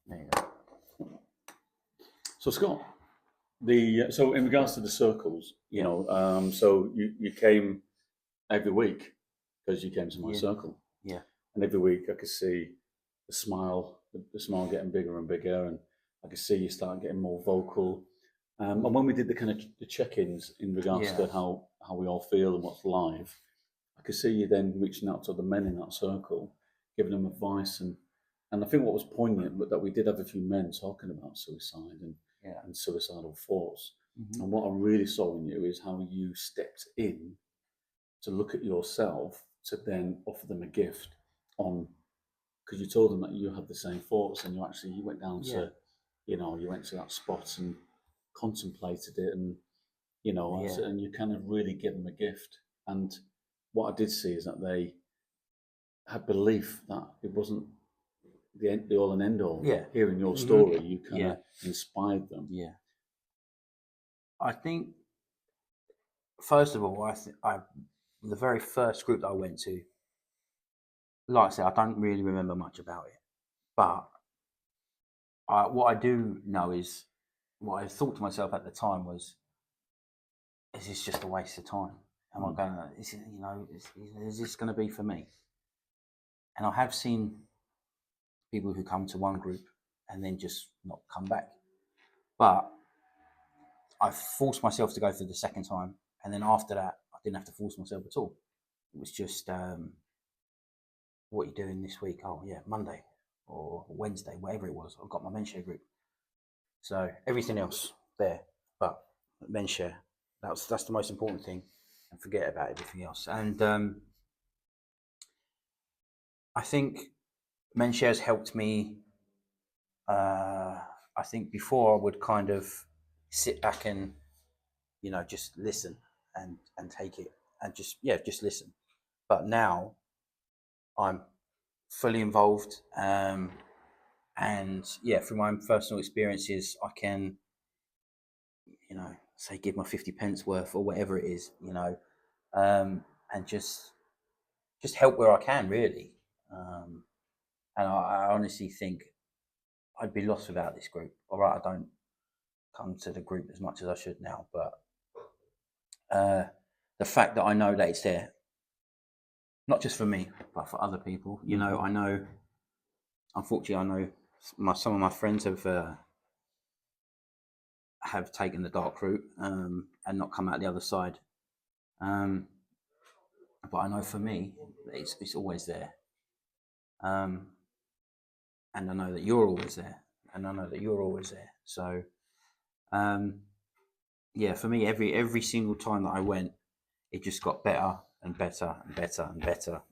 There you go. So Scott, so in regards to the circles, Yeah. so you came every week because you came to my Yeah. circle, Yeah. and every week I could see the smile getting bigger and bigger, and I could see you start getting more vocal. And when we did the kind of the check-ins in regards Yeah. to how we all feel and what's live, I could see you then reaching out to the men in that circle, giving them advice, and I think what was poignant was that we did have a few men talking about suicide Yeah. and suicidal thoughts. Mm-hmm. And what I really saw in you is how you stepped in to look at yourself to then offer them a gift on, because you told them that you had the same thoughts, and you went down Yeah. to, you went to that spot and contemplated it, and Yeah. and you kind of really give them a gift. And what I did see is that they had belief that it wasn't the all and end all. Yeah. Hearing your Mm-hmm. story, you kind Yeah. of inspired them. Yeah. I think first of all, I the very first group that I went to, like I said, I don't really remember much about it, but what I do know is what I thought to myself at the time was, is this just a waste of time? Am I going to, is this going to be for me? And I have seen people who come to one group and then just not come back. But I forced myself to go through the second time. And then after that, I didn't have to force myself at all. It was just, what are you doing this week? Oh, yeah, Monday or Wednesday, whatever it was. I've got my Menshare group. So everything else there. But Menshare, that's the most important thing. And forget about everything else. And I think Menshare has helped me. I think before I would kind of sit back and just listen and take it and just listen. But now I'm fully involved, and through my own personal experiences, I can say give my 50 pence worth or whatever it is, and just help where I can really. And I honestly think I'd be lost without this group. All right, I don't come to the group as much as I should now, but the fact that I know that it's there, not just for me, but for other people. I know, unfortunately, I know some of my friends have taken the dark route and not come out the other side. But I know for me, it's always there. And I know that you're always there, and I know that you're always there. So, for me, every single time that I went, it just got better and better and better and better.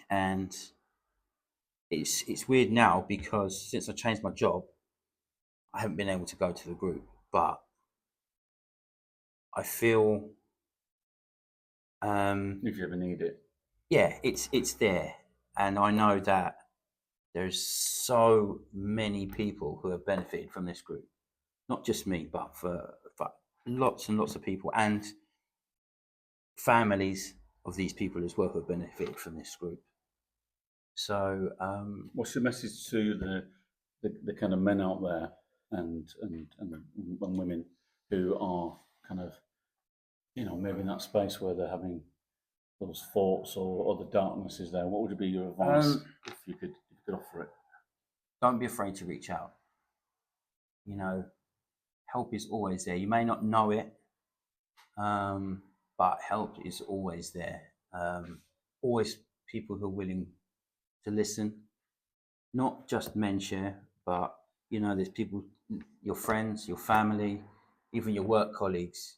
And it's weird now because since I changed my job, I haven't been able to go to the group, but I feel If you ever need it. it's there, and I know that there's so many people who have benefited from this group, not just me, but for lots and lots of people and families of these people as well who have benefited from this group. So, what's your message to the kind of men out there and women who are kind of maybe in that space where they're having those thoughts or the darkness is there? What would be your advice if you could offer it? Don't be afraid to reach out. Help is always there. You may not know it, but help is always there. Always people who are willing to listen, not just Menshare, but there's people, your friends, your family, even your work colleagues.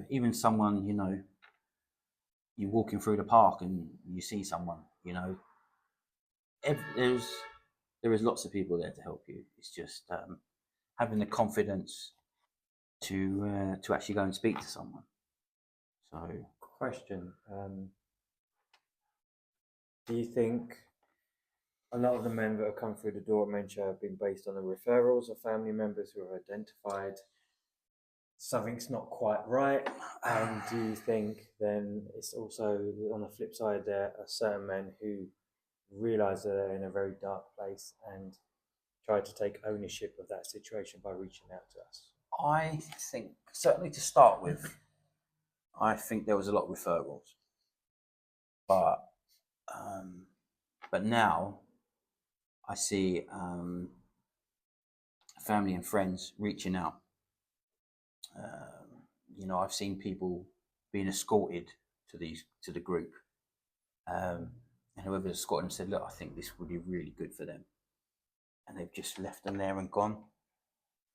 Even someone you're walking through the park and you see someone. There is lots of people there to help you. It's just having the confidence to actually go and speak to someone. So, question: do you think a lot of the men that have come through the door at Menshare have been based on the referrals of family members who have identified something's not quite right? And do you think then it's also on the flip side there are certain men who realise that they're in a very dark place and tried to take ownership of that situation by reaching out to us? I think certainly to start with, I think there was a lot of referrals, but now I see family and friends reaching out. I've seen people being escorted to the group, and whoever's escorted them said, "Look, I think this would be really good for them," and they've just left them there and gone.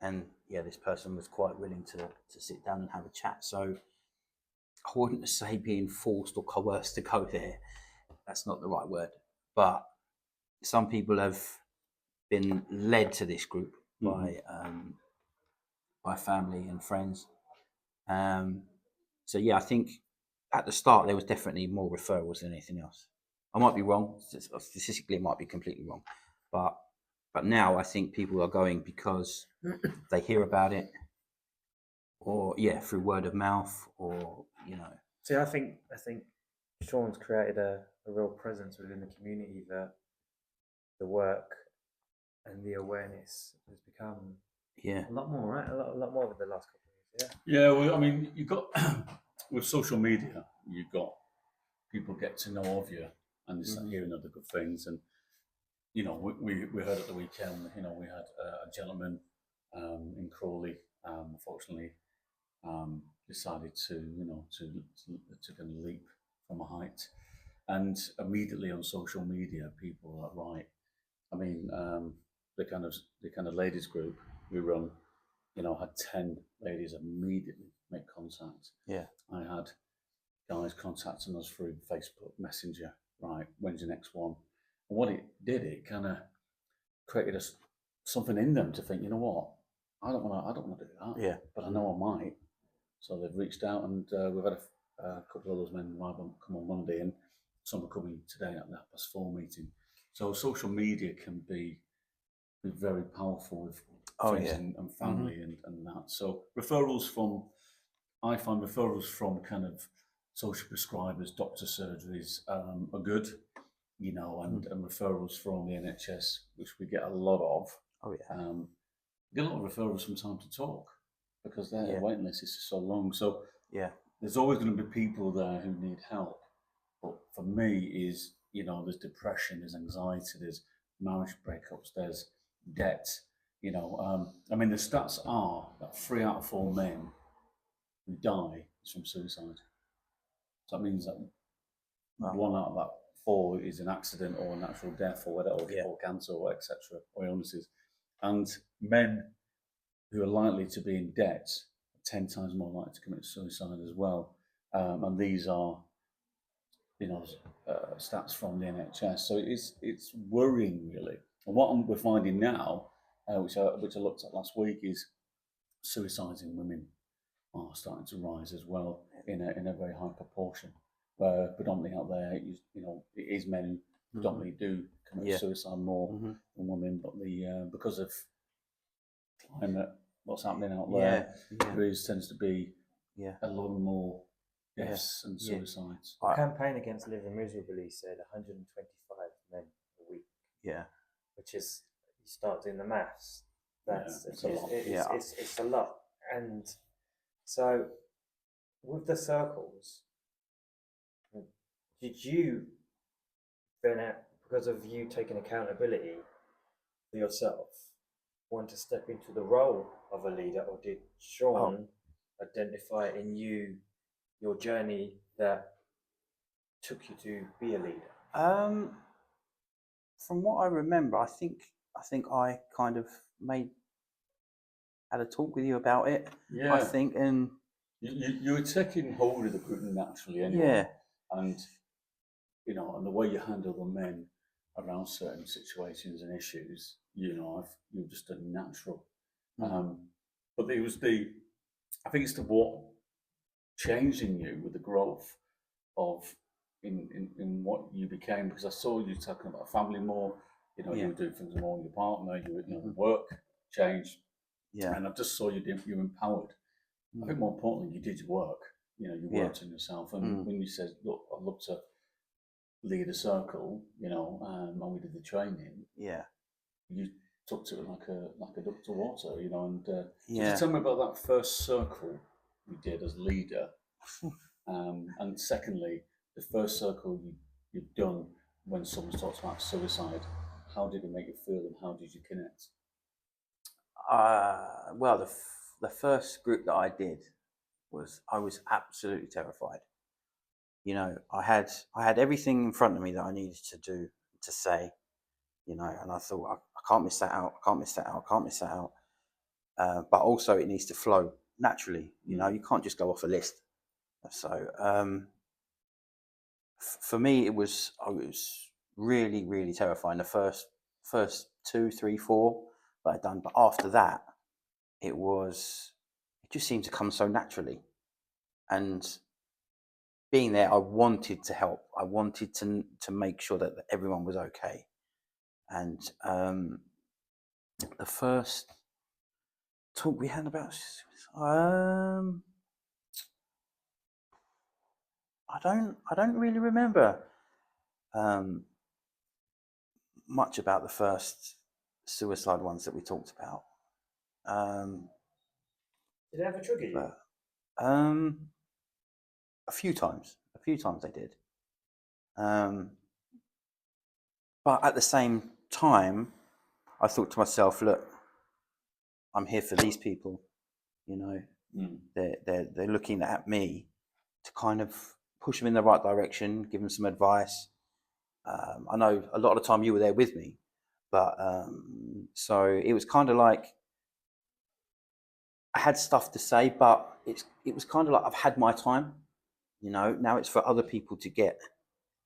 And yeah, this person was quite willing to sit down and have a chat. So I wouldn't say being forced or coerced to go there. That's not the right word. But some people have been led to this group by family and friends. So yeah, I think at the start there was definitely more referrals than anything else. I might be wrong. Statistically, it might be completely wrong. But now I think people are going because they hear about it, or through word of mouth, or See, I think Sean's created a real presence within the community that the work and the awareness has become a lot more, right? A lot more over the last couple of years. Yeah. Well, I mean, you've got with social media, you've got people get to know of you and they start hearing other good things. And we heard at the weekend. We had a gentleman in Crawley, unfortunately, decided to kind of leap from a height, and immediately on social media, people are like, right. I mean, the kind of ladies group we run, had 10 ladies immediately make contact. Yeah. I had guys contacting us through Facebook Messenger. Right, when's your next one? And what it did, it kind of created something in them to think, you know what, I don't want to do that. Yeah. But I know I might. So they've reached out, and we've had a couple of those men come on Monday, and some are coming today at the 4:30 meeting. So social media can be very powerful with friends and family and that. So I find referrals from kind of social prescribers, doctor surgeries are good, and referrals from the NHS, which we get a lot of. Oh yeah. We get a lot of referrals from Time to Talk because their waiting list is so long. So there's always going to be people there who need help. But for me, there's depression, there's anxiety, there's marriage breakups, there's debt. I mean, the stats are that 3 out of 4 men who die is from suicide. So that means that 1 out of that 4 is an accident or a natural death or whatever, or cancer or etc. or illnesses. And men who are likely to be in debt are 10 times more likely to commit suicide as well. And these are, stats from the NHS. So it's worrying, really. And what we're finding now, which I looked at last week, is suicides in women are starting to rise as well in a very high proportion. Where predominantly out there, it is men who predominantly do commit suicide more than women, but because of climate, what's happening out there, there tends to be a lot more deaths and suicides. The campaign against living miserably said 125 men a week. Yeah. Which is, you start doing the maths. It's a lot. It's a lot. And so, with the circles, did you then, because of you taking accountability for yourself, want to step into the role of a leader, or did Sean identify in you your journey that took you to be a leader? From what I remember, I think I kind of had a talk with you about it. Yeah. I think, and you were taking hold of the group naturally anyway. Yeah. And and the way you handle the men around certain situations and issues, you're just a natural. But it was I think it's what changed in you with the growth of in what you became, because I saw you talking about family more. You were doing things more with your partner. Work changed. Yeah. And I just saw you empowered. I think more importantly, you did your work. You worked on yourself. And when you said, "Look, I'd love to lead a circle," and we did the training. Yeah. took to it like a duck to water, you know. And so Yeah. just tell me about that first circle you did as leader, and secondly, the first circle you've done when someone talks about suicide. How did it make you feel, and how did you connect? Well, the first group that I did I was absolutely terrified. You know, I had everything in front of me that I needed to say. You know, and I thought I can't miss that out. I can't miss that out. I can't miss that out. But also, it needs to flow naturally. You know, you can't just go off a list. So for me, I was really, really terrifying. The first two, three, four that I'd done, but after that, it just seemed to come so naturally. And being there, I wanted to help. I wanted to make sure that everyone was okay. And the first talk we had about, I don't really remember much about the first suicide ones that we talked about. Did it ever trigger you? But, a few times they did. But at the same time, I thought to myself, look, I'm here for these people. You know, they're looking at me to kind of push them in the right direction, give them some advice. I know a lot of the time you were there with me, but so it was kind of like I had stuff to say, but it was kind of like I've had my time. You know, now it's for other people to get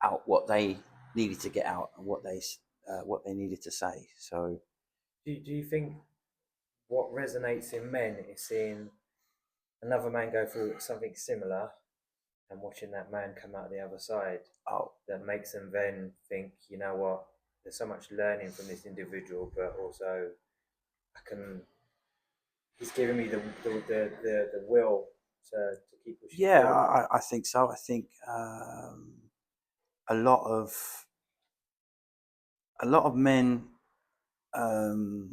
out what they needed to get out and what they needed to say. So, Do you think what resonates in men is seeing another man go through something similar and watching that man come out the other side oh, that makes them then think, you know what, there's so much learning from this individual, but also I can. He's giving me the will to keep pushing yeah, forward. I think so. I think a lot of men. Um,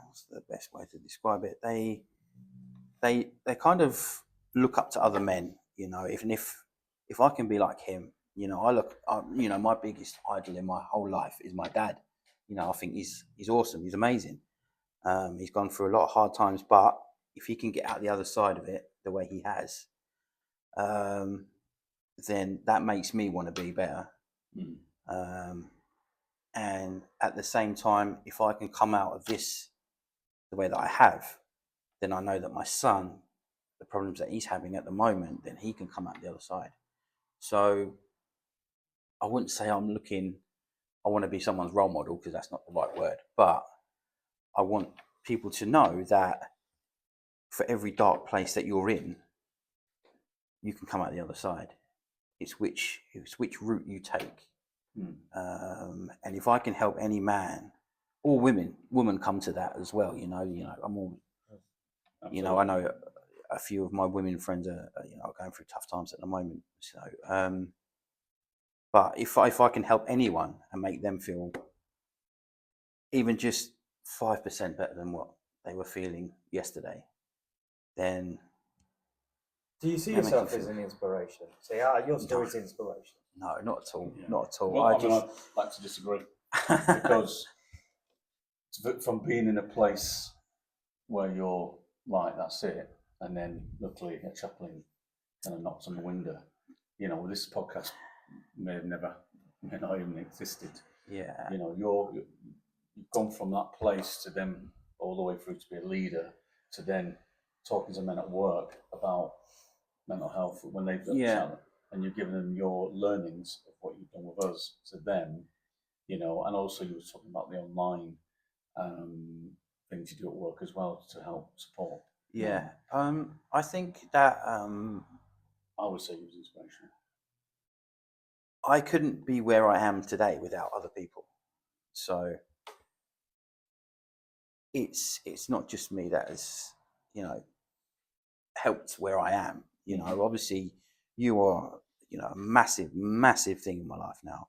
what's the best way to describe it? They kind of look up to other men. You know, even if I can be like him, you know, you know, my biggest idol in my whole life is my dad. You know, I think he's awesome. He's amazing. He's gone through a lot of hard times, but if he can get out the other side of it the way he has, then that makes me want to be better. And at the same time, if I can come out of this the way that I have, then I know that my son, the problems that he's having at the moment, then he can come out the other side. So I wouldn't say I want to be someone's role model because that's not the right word, but I want people to know that for every dark place that you're in, you can come out the other side. It's which route you take. And if I can help any man or women come to that as well, you know, I'm all, you know, I know a few of my women friends are you know, going through tough times at the moment. So, but if I can help anyone and make them feel even just 5% better than what they were feeling yesterday, then Do you see that makes yourself me as feel an inspiration? Say, your story's inspiration. no, not at all, Yeah. not at all. Well, I I mean, just I'd like to disagree because from being in a place where you're right, that's it, and then luckily a chaplain kind of knocks on the window. You know, this podcast may not even existed. yeah, You know, you've gone from that place to then all the way through to be a leader to then talking to men at work about mental health when they've got a yeah. challenge, and you're giving them your learnings of what you've done with us to them. You know, and also you were talking about the online things you do at work as well to help support. Yeah, I think that I would say it was inspirational. I couldn't be where I am today without other people. So it's not just me that has, you know, helped where I am. You know, obviously you are, you know, a massive thing in my life now.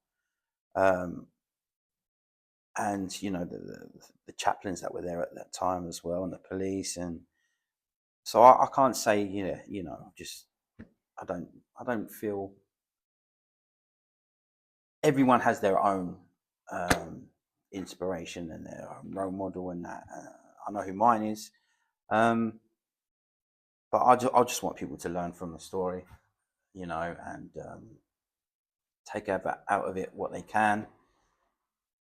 and the chaplains that were there at that time as well, and the police, and so I can't say just I don't feel everyone has their own inspiration and their own role model, and that I know who mine is, but I just want people to learn from the story, and take out of it what they can,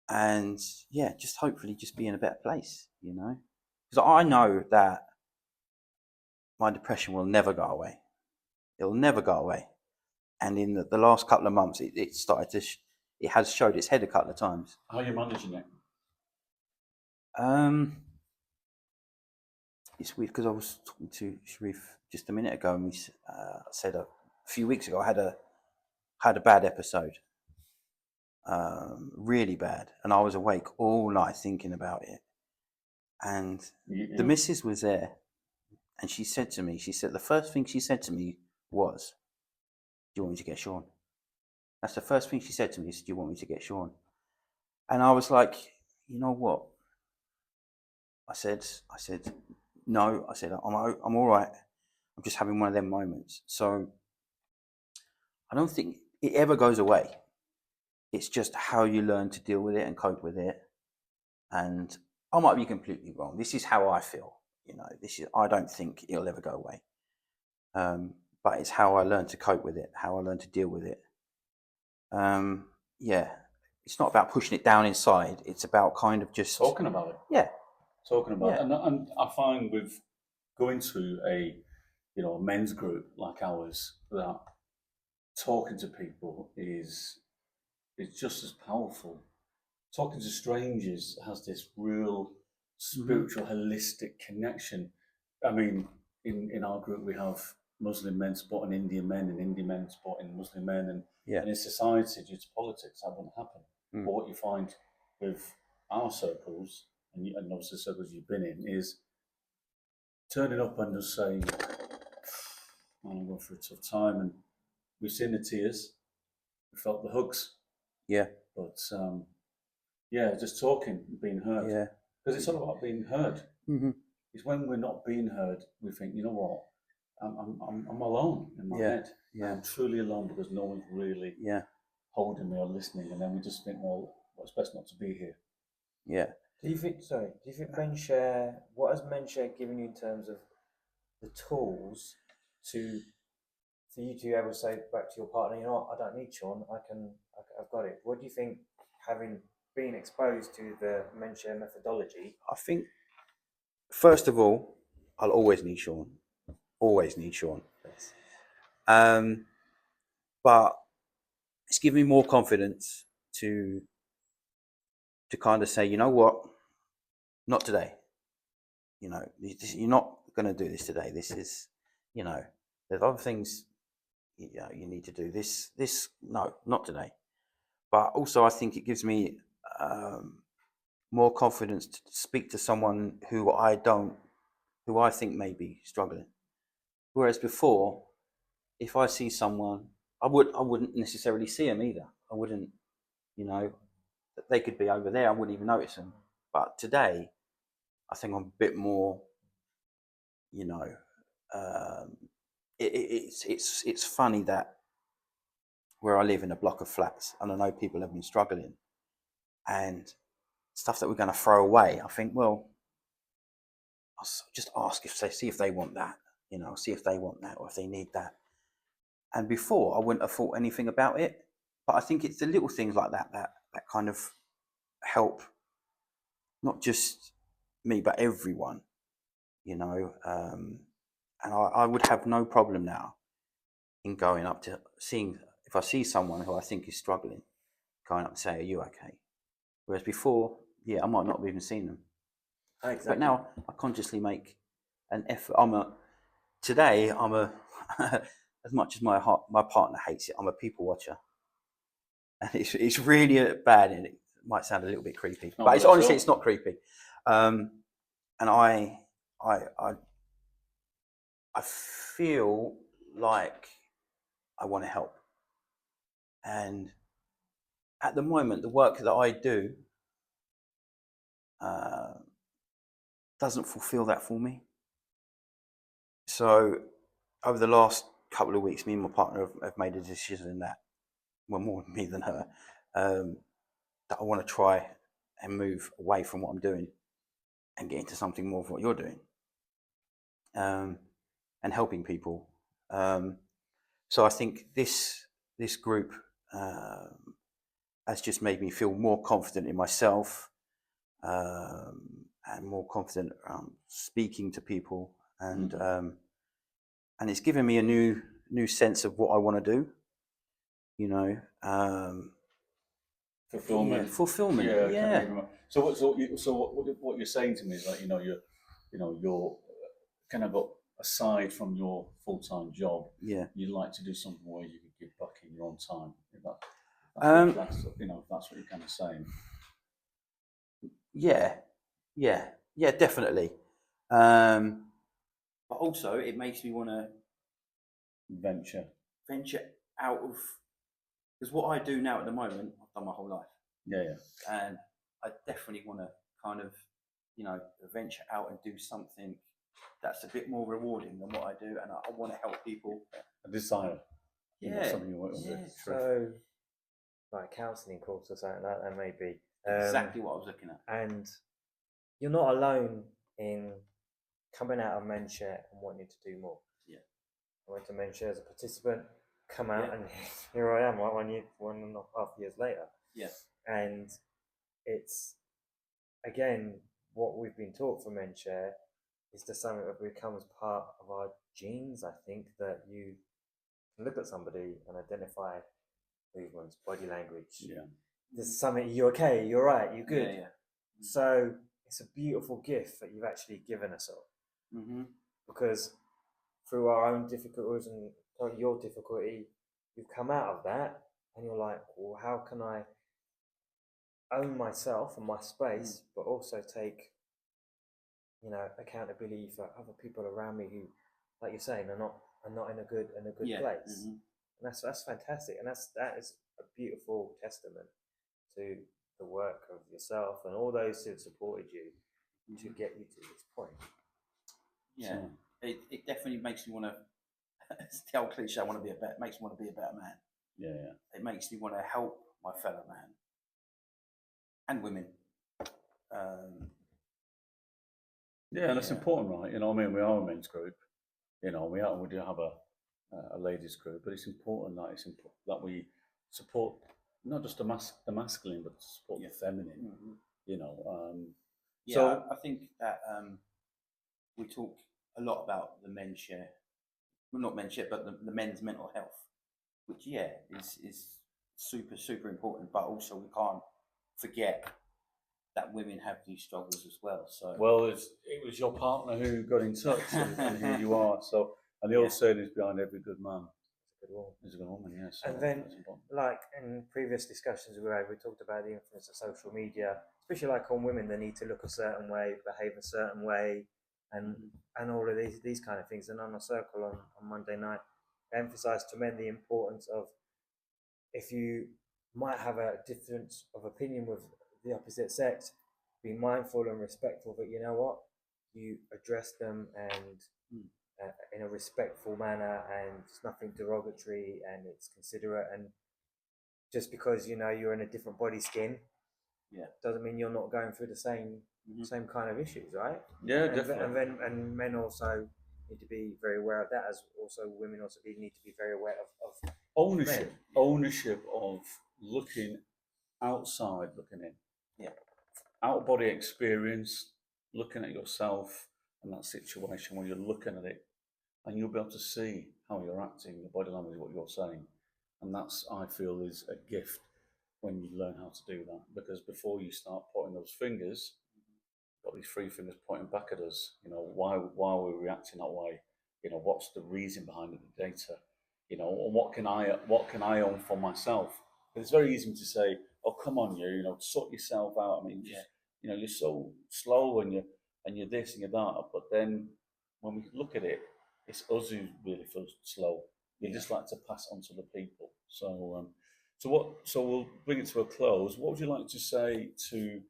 and yeah, just hopefully just be in a better place, because I know that my depression will never go away. It'll never go away. And in the last couple of months, it started to, it has showed its head a couple of times. How are you managing it? It's weird because I was talking to Sharif just a minute ago, and we said a few weeks ago I had a bad episode, really bad, and I was awake all night thinking about it. And the missus was there, and she said the first thing she said to me was, "Do you want me to get Sean?" That's the first thing she said to me. She said, "Do you want me to get Sean?" And I was like, you know what? I said, no. I said, I'm all right. I'm just having one of them moments. So I don't think it ever goes away. It's just how you learn to deal with it and cope with it. And I might be completely wrong. This is how I feel. I don't think it'll ever go away. But it's how I learn to cope with it, how I learn to deal with it. Yeah, it's not about pushing it down inside. It's about kind of just talking about it. Yeah, talking about Yeah. it. And I find with going to a men's group like ours, that talking to people is just as powerful. Talking to strangers has this real spiritual, holistic connection. I mean, in our group we have Muslim men supporting Indian men, and Indian men supporting Muslim men, and Yeah. in society, due to politics, that wouldn't happen. Mm. But what you find with our circles, and obviously the circles you've been in, is turning up and just saying, I'm going through a tough time, and we've seen the tears, we felt the hugs, Yeah. but yeah, just talking, being heard. Yeah. Because it's all about being heard. Mm-hmm. It's when we're not being heard, we think, you know what, I'm alone in my Yeah. head. Yeah. I'm truly alone because no one's really Yeah. holding me or listening. And then we just think, well, it's best not to be here. Yeah. Do you think Menshare, what has Menshare given you in terms of the tools for you to be able to say back to your partner, you know what, I don't need Sean, I've got it. What do you think, having been exposed to the Menshare methodology? I think, first of all, I'll always need Sean. Always need Sean. But it's given me more confidence to kind of say, you know what, not today. You're not going to do this today. This is, there's other things you need to do. No, not today. But also, I think it gives me more confidence to speak to someone who I think may be struggling. Whereas before, if I see someone, I wouldn't necessarily see them either. I wouldn't, they could be over there. I wouldn't even notice them. But today, I think I'm a bit more, it's funny that where I live in a block of flats, and I know people have been struggling, and stuff that we're going to throw away. I think, well, I'll just ask see if they want that, see if they want that or if they need that. And before, I wouldn't have thought anything about it, but I think it's the little things like that kind of help, not just me but everyone, and I would have no problem now in going up to seeing, if I see someone who I think is struggling, going up and say, "Are you okay?" Whereas before, yeah, I might not have even seen them. Exactly. But now I consciously make an effort. Today I'm a as much as my partner hates it, I'm a people watcher, and it's really bad, and it might sound a little bit creepy, but it's honestly it's not creepy. And I feel like I want to help, and at the moment the work that I do doesn't fulfill that for me. So over the last couple of weeks, me and my partner have made a decision that, well, more me than her, that I want to try and move away from what I'm doing and get into something more of what you're doing, and helping people. So I think this group has just made me feel more confident in myself, and more confident speaking to people, and it's given me a new sense of what I want to do. You know, Fulfillment. Yeah, fulfillment. Yeah. So what you're saying to me is like, you're kind of aside from your full-time job, Yeah. you'd like to do something where you could give back in your own time. If that's what you're kind of saying. Yeah, definitely. But also, it makes me want to venture out of, because what I do now at the moment, I've done my whole life. Yeah. And I definitely want to kind of, venture out and do something that's a bit more rewarding than what I do, and I want to help people. A desire. Yeah. Something you want to do. So, like a counselling course or something like that, maybe. Exactly what I was looking at. And you're not alone in coming out of Menshare and wanting to do more. Yeah. I went to Menshare as a participant, come out, and here I am, 1.5 years later. Yeah. And it's, again, what we've been taught from Menshare is to something that becomes part of our genes. I think that you can look at somebody and identify movements, body language. Yeah. There's something, you're okay, you're right, you're good. Yeah. So it's a beautiful gift that you've actually given us all. Mm-hmm. Because through our own difficulties and your difficulty, you've come out of that and you're like, well, how can I own myself and my space, but also take, accountability for other people around me who, like you're saying, are not in a good place. Mm-hmm. And that's fantastic, and that is a beautiful testament to the work of yourself and all those who have supported you to get you to this point. Yeah, so, it definitely makes me want to. It's the old cliche. Makes me want to be a better man. Yeah. It makes me want to help my fellow man and women. And that's important, right? I mean, we are a men's group. We do have a ladies group, but it's important that we support not just the masculine, but support the feminine. Mm-hmm. So I think that we talk a lot about the Menshare, well, not Menshare, but the men's mental health, which is super, super important. But also we can't forget that women have these struggles as well. So it was your partner who got in touch, and here you are. So, and the old saying is, behind every good man is a good woman. Yes. And then, like in previous discussions we talked about the influence of social media, especially like on women. They need to look a certain way, behave a certain way, and all of these kind of things. And on a circle on Monday night, I emphasised to men the importance of, if you might have a difference of opinion with the opposite sex, be mindful and respectful that, you know what, you address them and in a respectful manner, and it's nothing derogatory, and it's considerate. And just because you're in a different body skin, doesn't mean you're not going through the same kind of issues, right? Yeah, definitely. And then men also need to be very aware of that, as also women also need to be very aware of ownership of looking outside, looking in, out of body experience, looking at yourself and that situation when you're looking at it, and you'll be able to see how you're acting, your body language, what you're saying, and that's, I feel, is a gift when you learn how to do that. Because before you start pointing those fingers, got these three fingers pointing back at us. Why are we reacting that way? What's the reason behind it, the data? And what can I own for myself? It's very easy to say, "Oh, come on, sort yourself out." I mean, you're so slow and you're this and you're that. But then when we look at it, it's us who really feel slow. We just like to pass on to the people. So, so we'll bring it to a close. What would you like to say to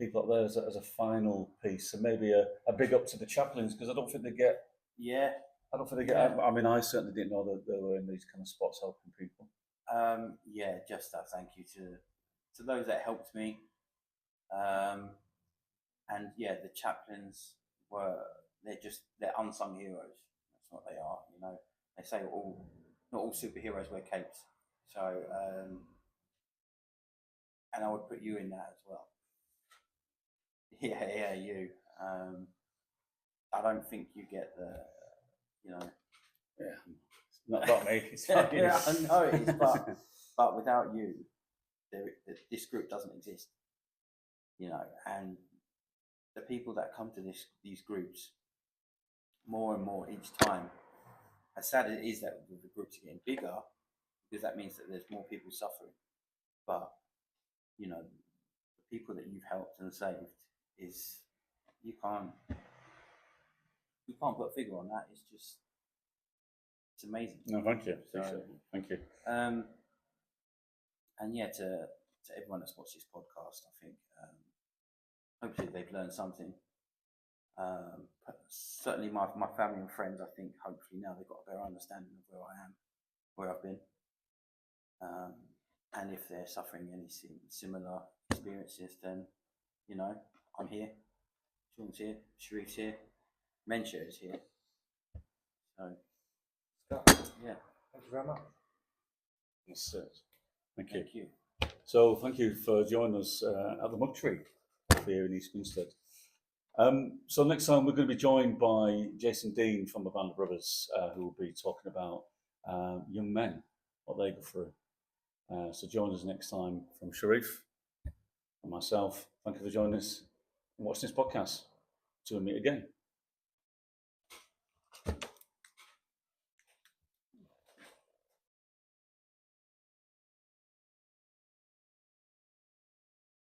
people out there as a final piece, and maybe a big up to the chaplains, because I don't think they get. Yeah. I don't think they get. I mean, I certainly didn't know that they were in these kind of spots helping people. Yeah, just a thank you to those that helped me. And yeah, the chaplains they're unsung heroes. That's what they are. You know, they say not all superheroes wear capes. So, and I would put you in that as well. Yeah, you. I don't think you get you know. Yeah, not about me. It's Yeah, I know it is, but without you, this group doesn't exist. You know, and the people that come to these groups more and more each time. As sad as it is that the groups are getting bigger, because that means that there's more people suffering. But you know, the people that you've helped and saved you can't put a figure on that. It's amazing. No, thank you. So, thank you. And yeah, to everyone that's watched this podcast, I think hopefully they've learned something. Certainly my family and friends, I think hopefully now they've got a better understanding of where I am, where I've been, and if they're suffering any similar experiences, then you know I'm here, Sean's here, Sharif's here, Menshare is here. So yeah, Thank you very much. That's it. Thank you. thank you. So thank you for joining us at the Mug Tree here in East Grinstead. So next time we're going to be joined by Jason Dean from the Band of Brothers, who will be talking about young men, what they go through. So join us next time from Sharif and myself. Thank you for joining us and watching this podcast. Till we meet again.